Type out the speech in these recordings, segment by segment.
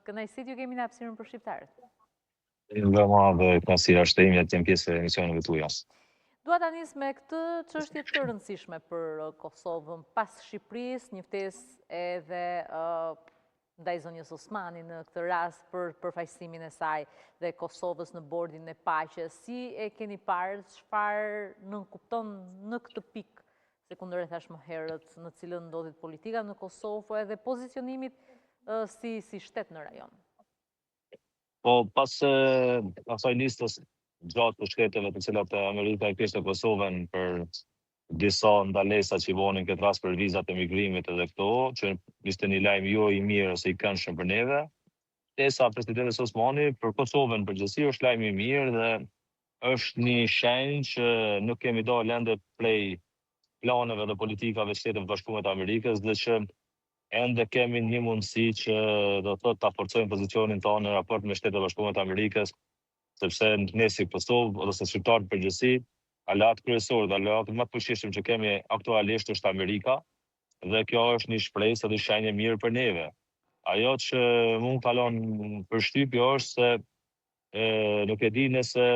kënaqësi ju kemi në hapësirën për shqiptarët. Nga madhe kënaqësia është ime të jem pjesë e emisioneve tuaja. Dua ta nis me këtë çështje të rëndësishme për Kosovën, pas Shqipërisë, një ftesë edhe ndaj zonjës Osmani në këtë rast për përfaqësimin e saj dhe Kosovës në bordin e paqes. Si e keni parë, çfarë nënkupton në këtë pikë, se kundër e thash më herët, në cilën ndodhet politika në Kosovë edhe pozicionimit si shtet në rajon? Po pas asaj listës gjatë të shteteve të cilat Amerika i kishte Kosovën për disa ndalesa që i vonin këtë rast për vizat e migrimit edhe këto, që ishte një lajm jo i mirë ose i këndshëm për neve. Ftesa presidentes Osmani për Kosovën përgjithësi është lajm i mirë dhe është një shenjë që nuk kemi dalë ende prej planeve dhe politikave të Shtetit Bashkuar të Amerikës dhe që ende kemi një mundësi që do të thotë ta forcojmë pozicionin tonë në raport me Shtetet Bashkuara të Amerikës, sepse ne si Kosovë ose shqiptarët përgjithësi, aleat kryesor dhe aleat më të fuqishëm që kemi aktualisht është Amerika dhe kjo është një shpresë dhe shenjë mirë për neve. Ajo që mund kalon përshtypje është se nuk e di nëse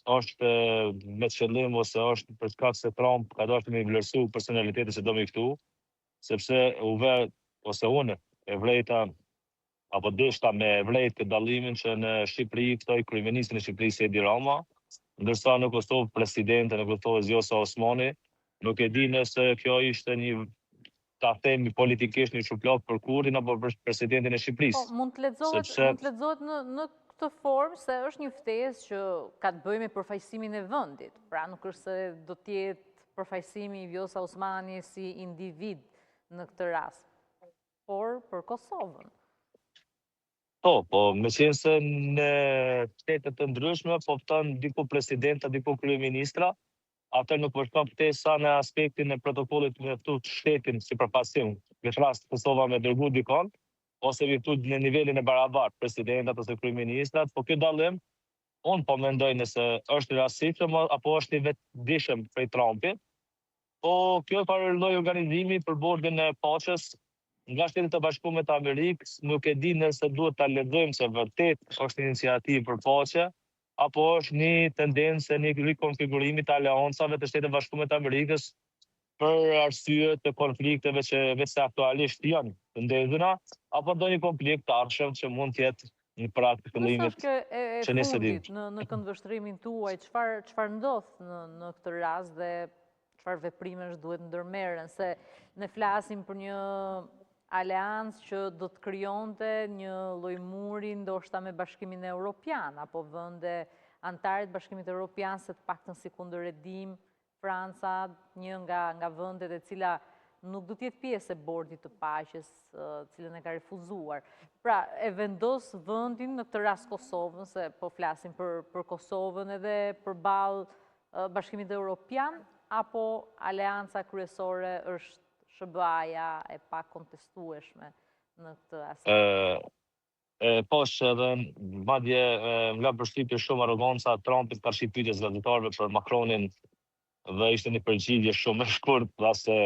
është me qëllim ose është për shkak se Trump ka dashur me vlerësu personalitetin që do me këtu, sepse unë e vlejta apo deshta me vlejt këtë dallimin që në Shqipëri ftoi kryeministrin e Shqipërisë Edi Rama, ndërsa në Kosovë presidente në Kosovë Vjosa Osmani, nuk e di nëse kjo ishte një, ta themi politikisht, një shuplak për Kurrin apo për presidentin e Shqipërisë. Po, mund të lexohet në këtë formë se është një ftesë që ka të bëjë me përfaqësimin e vendit. Pra nuk është se do të jetë përfaqësimi i Vjosa Osmani si individ në këtë rast, por për Kosovën. Po, me qenë se në shtetet të ndryshme, po fton diku presidenta, diku kryeministra, atë nuk përshkon ftesa në aspektin e protokollit me këtu shtetin si përfaqësim, në rast Kosova me dërgu dikon, ose këtu në nivelin e barabartë, presidentat ose kryeministrat, po ky dallim, unë po mendoj nëse është rastishëm apo është i vetëdijshëm prej Trumpit, po kjo ka lloj organizimi për bordin e paqes nga Shtetet e Bashkuara të Amerikës, nuk e di nëse duhet ta lexojmë se vërtet është iniciativë për paqe, apo është një tendencë, një rikonfigurimi të aleancave të Shtetit Bashkuar të Amerikës për arsye të konflikteve që vetë aktualisht janë të ndezura, apo ndonjë konflikt të ardhshëm që mund të jetë në praktikë fillimit që ne së dim. Në këndvështrimin tuaj, çfarë ndodh në këtë rast dhe çfarë veprimesh duhet ndërmerren, se ne flasim për një aleancë që do të krijonte një lloj muri ndoshta me Bashkimin Evropian apo vende anëtarë të Bashkimit Evropian, se të paktën si kundër e dim, Franca, një nga vendet e cila nuk do të jetë pjesë e bordit të paqes, cilën e ka refuzuar. Pra, e vendos vendin në këtë rast Kosovën, se po flasim për Kosovën edhe përballë Bashkimit Evropian, apo aleanca kryesore është SBA-ja e pa kontestueshme në këtë aspekt? Po, edhe madje nga përshtypje shumë arroganca Trumpit ka pyetjes gazetarëve për Macronin dhe ishte një përgjigje shumë e shkurt, se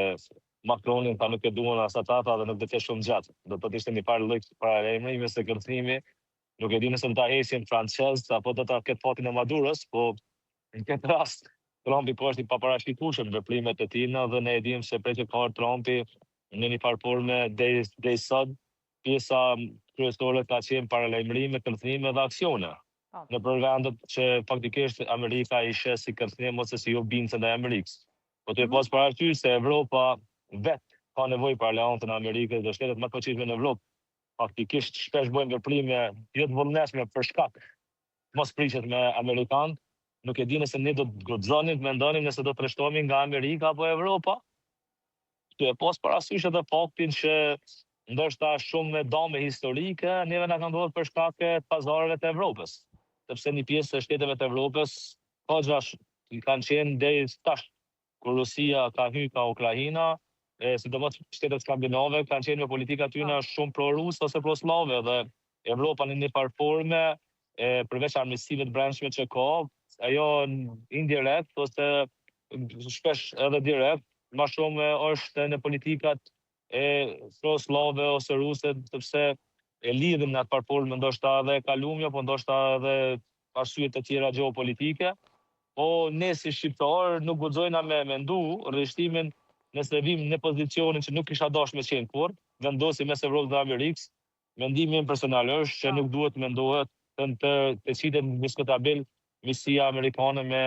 Macronin ta nuk e duan as ata dhe nuk do të jetë shumë gjatë. Do të ishte një farë lloj paralajmërimi se kërcënimi, nuk e di nëse do ta hesin francezë apo do ta ketë fatin e Maduros, po në këtë rast Trumpi po është i paparashikueshëm në veprimet e tij dhe ne e dimë se prej që ka Trumpi në një farë forme deri sot pjesa kryesore ka qenë paralajmërime, kërcënime dhe aksione. Në vendet që faktikisht Amerika i sheh si kërcënim ose si bincë ndaj Amerikës. Po të pas parasysh se Evropa vetë ka nevojë për aleancën e Amerikës dhe shtetet më të fuqishme në Evropë faktikisht shpesh bëjnë veprime jo të vullnetshme për shkak mos pritet me amerikanët. Nuk e di nëse ne do të guxonim të mendonim nëse do të trashtohemi nga Amerika apo Evropa. Të pas parasysh edhe faktin që ndoshta shumë me dame historike, neve na kanë ndodhur për shkak të pazareve të Evropës. Sepse një pjesë e shteteve të Evropës kanë qenë deri tash, kur Rusia ka hyrë ka Ukraina, sidomos shtetet skandinave kanë qenë me politika tyre shumë pro-ruse ose pro-slave dhe Evropa në një farë forme, përveç armiqësive të brendshme që ka, ajo indirekt ose shpesh edhe direkt, më shumë është në politikat e pro-slave ose ruse, sepse e lidhim në atë parpol, ndoshta edhe kalumja, po ndoshta edhe arsye të tjera gjeopolitike. Po ne si shqiptar nuk guxojna me mendu rreshtimin nëse vim në pozicionin që nuk kisha dash me qenë kur, vendosi mes Evropës dhe Amerikës. Mendimi im personal është që nuk duhet mendohet të qitet në diskutabil misia amerikane me